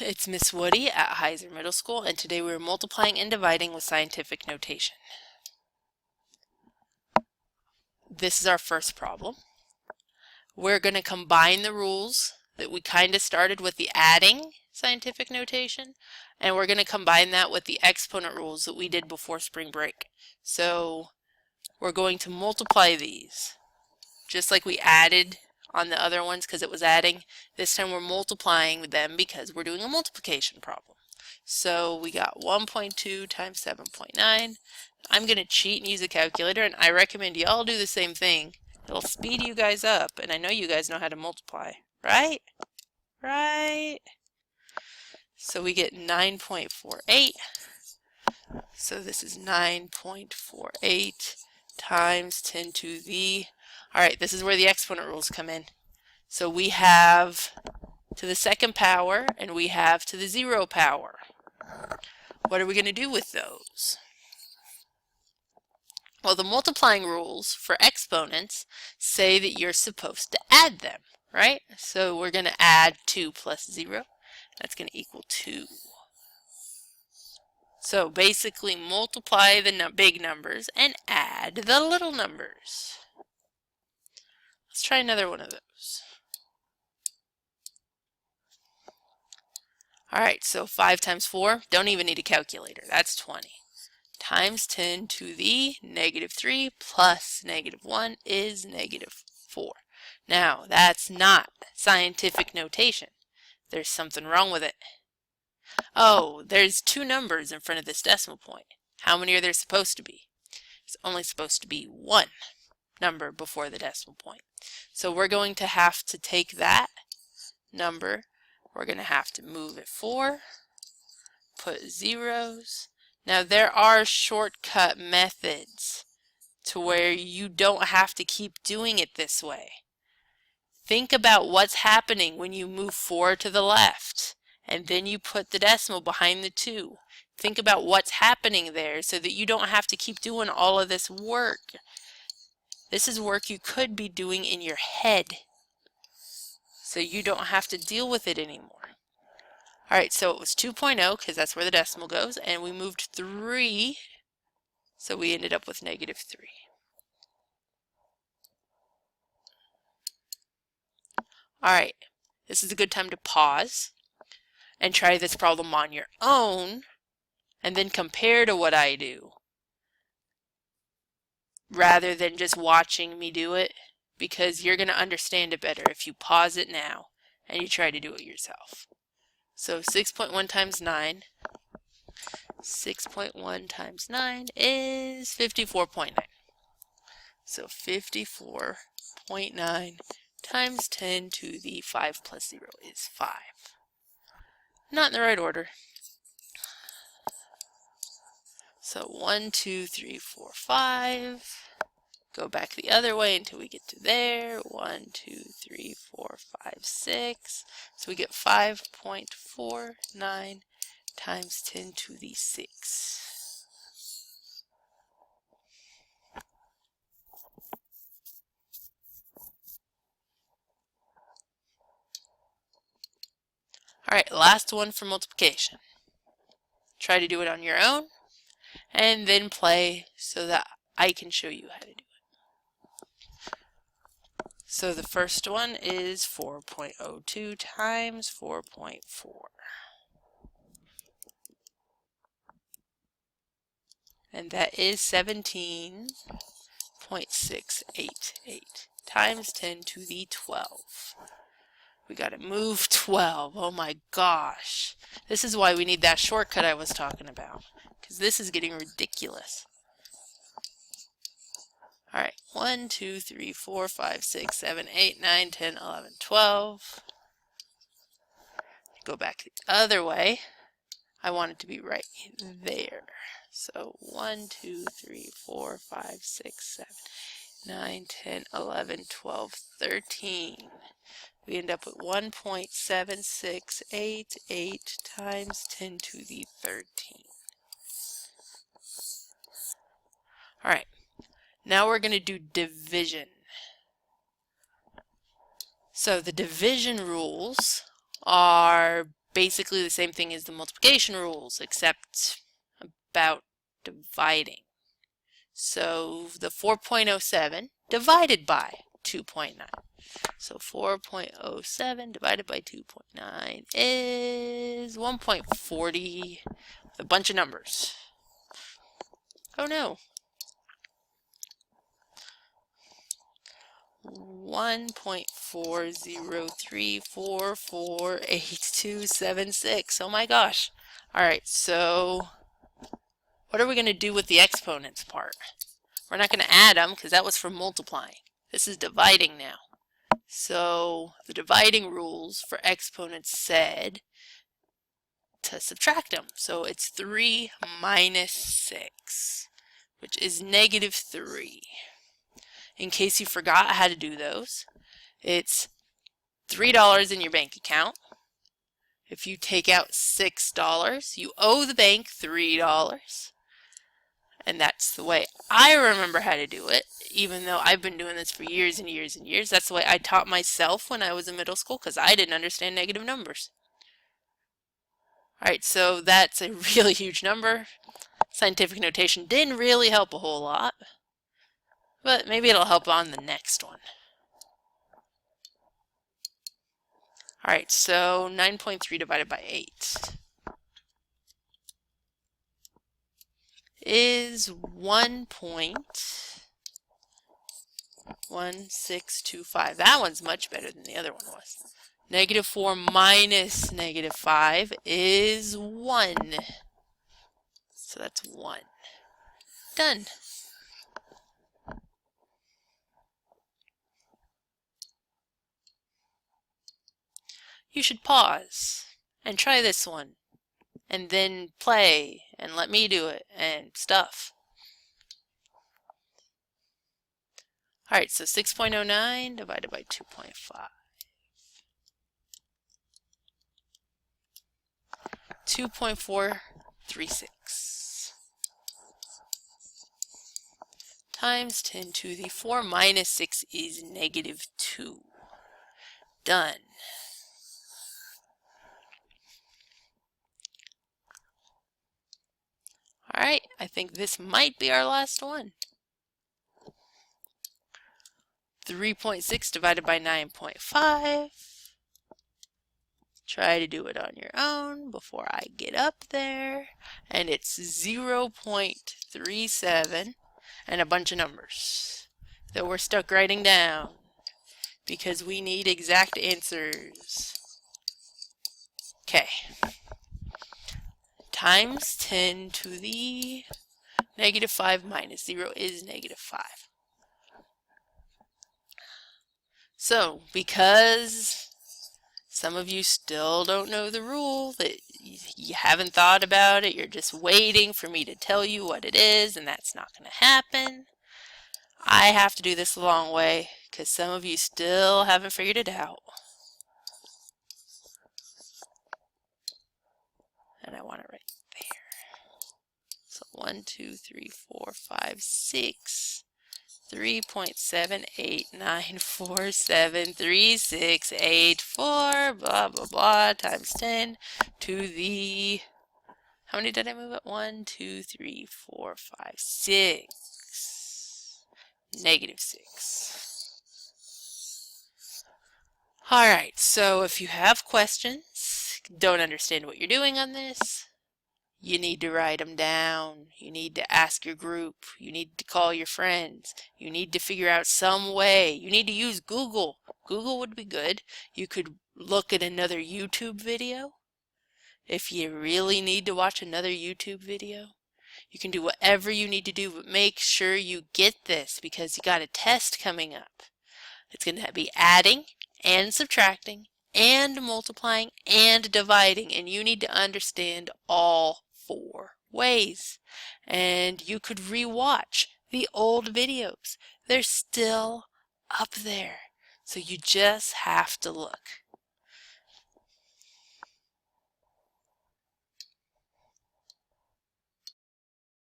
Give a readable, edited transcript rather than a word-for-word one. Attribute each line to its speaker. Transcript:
Speaker 1: It's Miss Woody at Heiser Middle School, and today we're multiplying and dividing with scientific notation. This is our first problem. We're going to combine the rules that we kind of started with the adding scientific notation, and we're going to combine that with the exponent rules that we did before spring break. So we're going to multiply these, just like we added on the other ones because it was adding. This time we're multiplying them because we're doing a multiplication problem. So we got 1.2 times 7.9. I'm going to cheat and use a calculator, and I recommend you all do the same thing. It'll speed you guys up, and I know you guys know how to multiply, right? Right? So we get 9.48. So this is 9.48 times 10 to the... Alright, this is where the exponent rules come in. So we have to the second power, and we have to the 0 power. What are we going to do with those? Well, the multiplying rules for exponents say that you're supposed to add them, right? So we're going to add 2 plus 0. That's going to equal 2. So basically multiply the big numbers and add the little numbers. Let's try another one of those. Alright, so 5 times 4, don't even need a calculator, that's 20. Times 10 to the negative 3 plus negative 1 is negative 4. Now, that's not scientific notation. There's something wrong with it. Oh, there's 2 numbers in front of this decimal point. How many are there supposed to be? It's only supposed to be 1 number before the decimal point. So we're going to have to take that number, we're going to have to move it 4, put zeros. Now there are shortcut methods to where you don't have to keep doing it this way. Think about what's happening when you move 4 to the left and then you put the decimal behind the 2. Think about what's happening there so that you don't have to keep doing all of this work. This is work you could be doing in your head, so you don't have to deal with it anymore. Alright, so it was 2.0 because that's where the decimal goes, and we moved 3, so we ended up with negative 3. Alright, this is a good time to pause and try this problem on your own, and then compare to what I do, rather than just watching me do it, because you're going to understand it better if you pause it now and you try to do it yourself. So 6.1 times 9, 6.1 times 9 is 54.9. So 54.9 times 10 to the 5 plus 0 is 5. Not in the right order. So 1, 2, 3, 4, 5. Go back the other way until we get to there. 1, 2, 3, 4, 5, 6. So we get 5.49 times 10 to the 6. Alright, last one for multiplication. Try to do it on your own and then play so that I can show you how to do it. So the first one is 4.02 times 4.4. And that is 17.688 times 10 to the 12. We got to move 12. Oh my gosh. This is why we need that shortcut I was talking about, because this is getting ridiculous. Alright, 1, 2, 3, 4, 5, 6, 7, 8, 9, 10, 11, 12. Go back the other way. I want it to be right there. So 1, 2, 3, 4, 5, 6, 7, 9, 10, 11, 12, 13. We end up with 1.7688 times 10 to the 13. Alright. Now we're going to do division. So the division rules are basically the same thing as the multiplication rules, except about dividing. So the 4.07 divided by 2.9. So 4.07 divided by 2.9 is 1.40 with a bunch of numbers. Oh no. 1.403448276. Oh my gosh. Alright, so what are we going to do with the exponents part? We're not going to add them because that was for multiplying. This is dividing now. So the dividing rules for exponents said to subtract them. So it's 3 minus 6, which is negative 3. In case you forgot how to do those, it's $3 in your bank account. If you take out $6, you owe the bank $3. And that's the way I remember how to do it, even though I've been doing this for years and years and years. That's the way I taught myself when I was in middle school, because I didn't understand negative numbers. Alright, so that's a really huge number. Scientific notation didn't really help a whole lot, but maybe it'll help on the next one. Alright, so 9.3 divided by 8 is 1.1625. That one's much better than the other one was. Negative 4 minus negative 5 is 1. So that's 1. Done. You should pause and try this one, and then play and let me do it and stuff. Alright, so 6.09 divided by 2.5. 2.436 times 10 to the 4 minus 6 is negative 2. Done. Alright, I think this might be our last one. 3.6 divided by 9.5. Try to do it on your own before I get up there. And it's 0.37 and a bunch of numbers that we're stuck writing down because we need exact answers. Okay. Times 10 to the negative 5 minus 0 is negative 5. So, because some of you still don't know the rule, that you haven't thought about it, you're just waiting for me to tell you what it is, and that's not going to happen. I have to do this the long way, because some of you still haven't figured it out. And I want it right there. So 1, 2, 3, 4, 5, 6. 3.78947368 blah blah blah times 10 to the, how many did I move it? 1, 2, 3, 4, 5, 6. Negative 6. Alright, so if you have questions, don't understand what you're doing on this, you need to write them down. You need to ask your group. You need to call your friends. You need to figure out some way. You need to use Google. Google would be good. You could look at another YouTube video. If you really need to watch another YouTube video, you can do whatever you need to do, but make sure you get this because you got a test coming up. It's going to be adding and subtracting and multiplying and dividing, and you need to understand all 4 ways. And you could rewatch the old videos. They're still up there. So you just have to look.